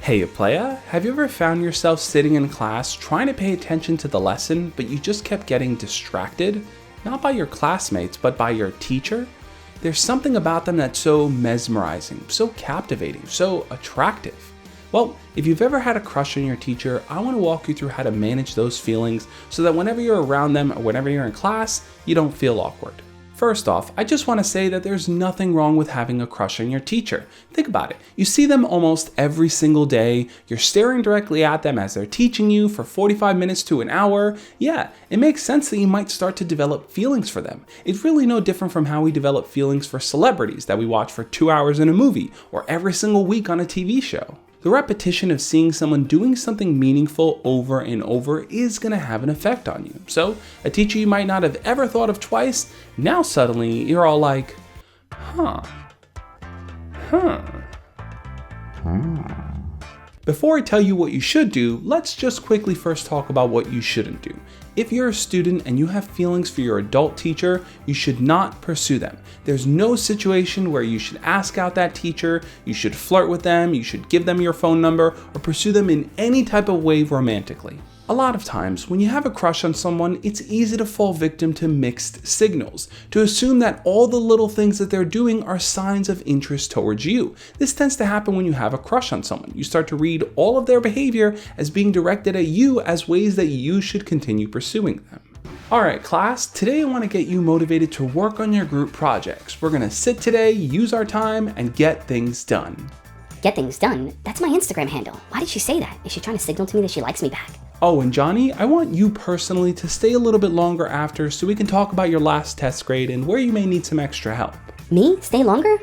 Hey playa, have you ever found yourself sitting in class trying to pay attention to the lesson, but you just kept getting distracted? Not by your classmates, but by your teacher? There's something about them that's so mesmerizing, so captivating, so attractive. Well, if you've ever had a crush on your teacher, I want to walk you through how to manage those feelings so that whenever you're around them or whenever you're in class, you don't feel awkward. First off, I just want to say that there's nothing wrong with having a crush on your teacher. Think about it. You see them almost every single day. You're staring directly at them as they're teaching you for 45 minutes to an hour. Yeah, it makes sense that you might start to develop feelings for them. It's really no different from how we develop feelings for celebrities that we watch for 2 hours in a movie or every single week on a TV show. The repetition of seeing someone doing something meaningful over and over is going to have an effect on you. So, a teacher you might not have ever thought of twice, now suddenly you're all like, huh. Before I tell you what you should do, let's just quickly first talk about what you shouldn't do. If you're a student and you have feelings for your adult teacher, you should not pursue them. There's no situation where you should ask out that teacher, you should flirt with them, you should give them your phone number, or pursue them in any type of way romantically. A lot of times, when you have a crush on someone, it's easy to fall victim to mixed signals, to assume that all the little things that they're doing are signs of interest towards you. This tends to happen when you have a crush on someone. You start to read all of their behavior as being directed at you as ways that you should continue pursuing them. Alright class, today I want to get you motivated to work on your group projects. We're going to sit today, use our time, and get things done. Get things done? That's my Instagram handle. Why did she say that? Is she trying to signal to me that she likes me back? Oh, and Johnny, I want you personally to stay a little bit longer after so we can talk about your last test grade and where you may need some extra help. Me? Stay longer?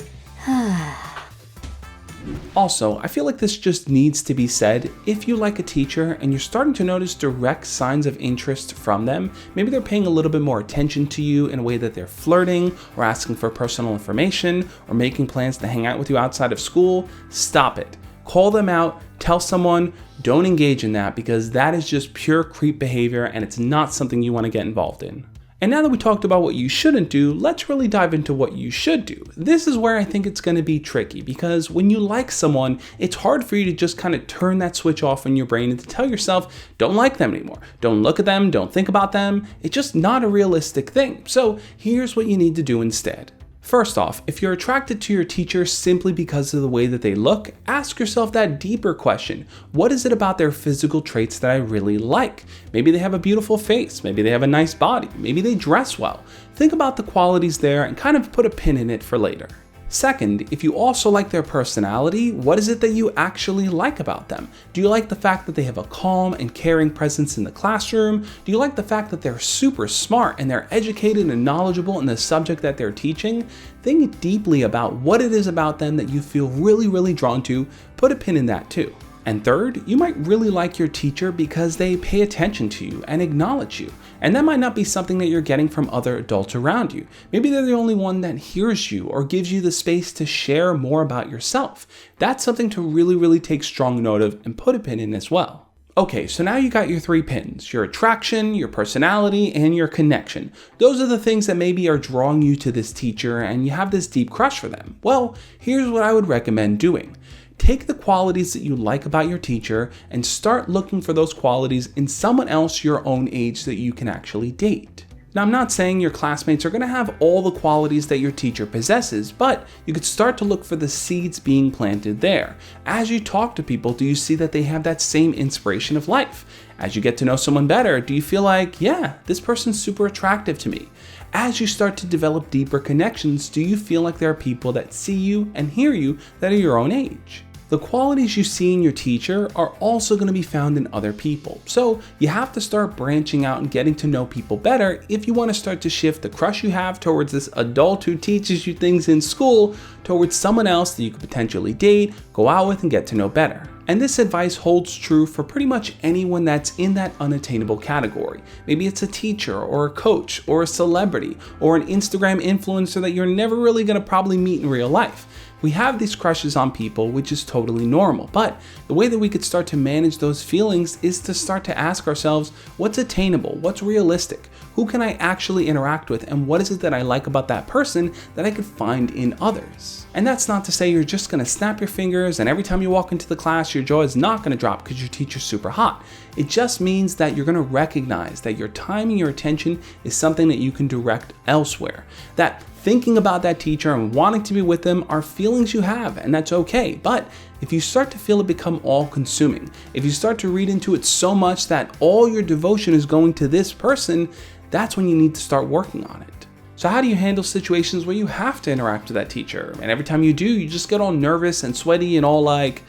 Also, I feel like this just needs to be said. If you like a teacher and you're starting to notice direct signs of interest from them, maybe they're paying a little bit more attention to you in a way that they're flirting or asking for personal information or making plans to hang out with you outside of school, stop it. Call them out, tell someone, don't engage in that because that is just pure creep behavior and it's not something you want to get involved in. And now that we talked about what you shouldn't do, let's really dive into what you should do. This is where I think it's going to be tricky because when you like someone, it's hard for you to just kind of turn that switch off in your brain and to tell yourself, don't like them anymore. Don't look at them, don't think about them. It's just not a realistic thing. So here's what you need to do instead. First off, if you're attracted to your teacher simply because of the way that they look, ask yourself that deeper question. What is it about their physical traits that I really like? Maybe they have a beautiful face, maybe they have a nice body, maybe they dress well. Think about the qualities there and kind of put a pin in it for later. Second, if you also like their personality, what is it that you actually like about them? Do you like the fact that they have a calm and caring presence in the classroom? Do you like the fact that they're super smart and they're educated and knowledgeable in the subject that they're teaching? Think deeply about what it is about them that you feel really drawn to. Put a pin in that too. And third, you might really like your teacher because they pay attention to you and acknowledge you. And that might not be something that you're getting from other adults around you. Maybe they're the only one that hears you or gives you the space to share more about yourself. That's something to really take strong note of and put a pin in as well. Okay, so now you got your 3 pins, your attraction, your personality, and your connection. Those are the things that maybe are drawing you to this teacher and you have this deep crush for them. Well, here's what I would recommend doing. Take the qualities that you like about your teacher and start looking for those qualities in someone else your own age that you can actually date. Now, I'm not saying your classmates are going to have all the qualities that your teacher possesses, but you could start to look for the seeds being planted there. As you talk to people, do you see that they have that same inspiration of life? As you get to know someone better, do you feel like, yeah, this person's super attractive to me? As you start to develop deeper connections, do you feel like there are people that see you and hear you that are your own age? The qualities you see in your teacher are also going to be found in other people. So you have to start branching out and getting to know people better if you want to start to shift the crush you have towards this adult who teaches you things in school towards someone else that you could potentially date, go out with, and get to know better. And this advice holds true for pretty much anyone that's in that unattainable category. Maybe it's a teacher or a coach or a celebrity or an Instagram influencer that you're never really going to probably meet in real life. We have these crushes on people, which is totally normal, but the way that we could start to manage those feelings is to start to ask ourselves, what's attainable, what's realistic, who can I actually interact with, and what is it that I like about that person that I could find in others? And that's not to say you're just gonna snap your fingers and every time you walk into the class your jaw is not gonna drop because your teacher's super hot. It just means that you're gonna recognize that your time and your attention is something that you can direct elsewhere. That thinking about that teacher and wanting to be with them are feelings you have, and that's okay. But if you start to feel it become all-consuming, if you start to read into it so much that all your devotion is going to this person, that's when you need to start working on it. So how do you handle situations where you have to interact with that teacher, and every time you do, you just get all nervous and sweaty and all like,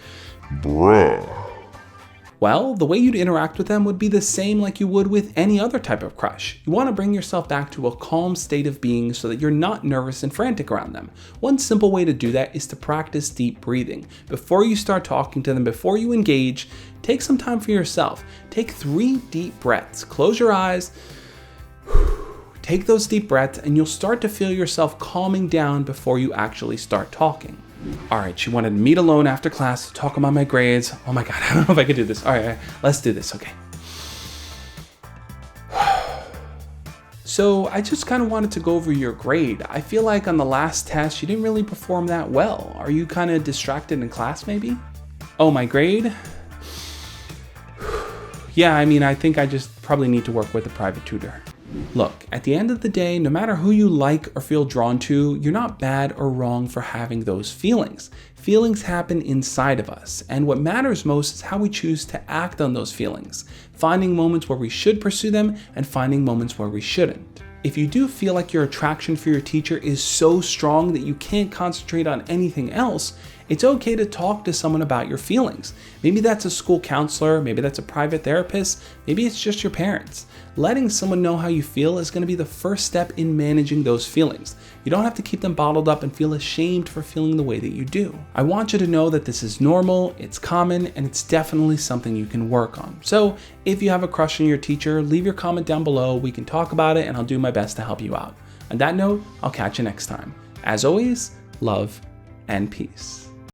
bruh? Well, the way you'd interact with them would be the same like you would with any other type of crush. You want to bring yourself back to a calm state of being so that you're not nervous and frantic around them. One simple way to do that is to practice deep breathing. Before you start talking to them, before you engage, take some time for yourself. Take 3 deep breaths. Close your eyes. Take those deep breaths and you'll start to feel yourself calming down before you actually start talking. All right, she wanted to meet alone after class to talk about my grades. Oh my God, I don't know if I could do this. All right, let's do this, okay. So I just kind of wanted to go over your grade. I feel like on the last test, you didn't really perform that well. Are you kind of distracted in class maybe? Oh, my grade? Yeah, I mean, I think I just probably need to work with a private tutor. Look, at the end of the day, no matter who you like or feel drawn to, you're not bad or wrong for having those feelings. Feelings happen inside of us, and what matters most is how we choose to act on those feelings, finding moments where we should pursue them and finding moments where we shouldn't. If you do feel like your attraction for your teacher is so strong that you can't concentrate on anything else, it's okay to talk to someone about your feelings. Maybe that's a school counselor, maybe that's a private therapist, maybe it's just your parents. Letting someone know how you feel is going to be the first step in managing those feelings. You don't have to keep them bottled up and feel ashamed for feeling the way that you do. I want you to know that this is normal, it's common, and it's definitely something you can work on. So if you have a crush on your teacher, leave your comment down below. We can talk about it and I'll do my best to help you out. On that note, I'll catch you next time. As always, love and peace.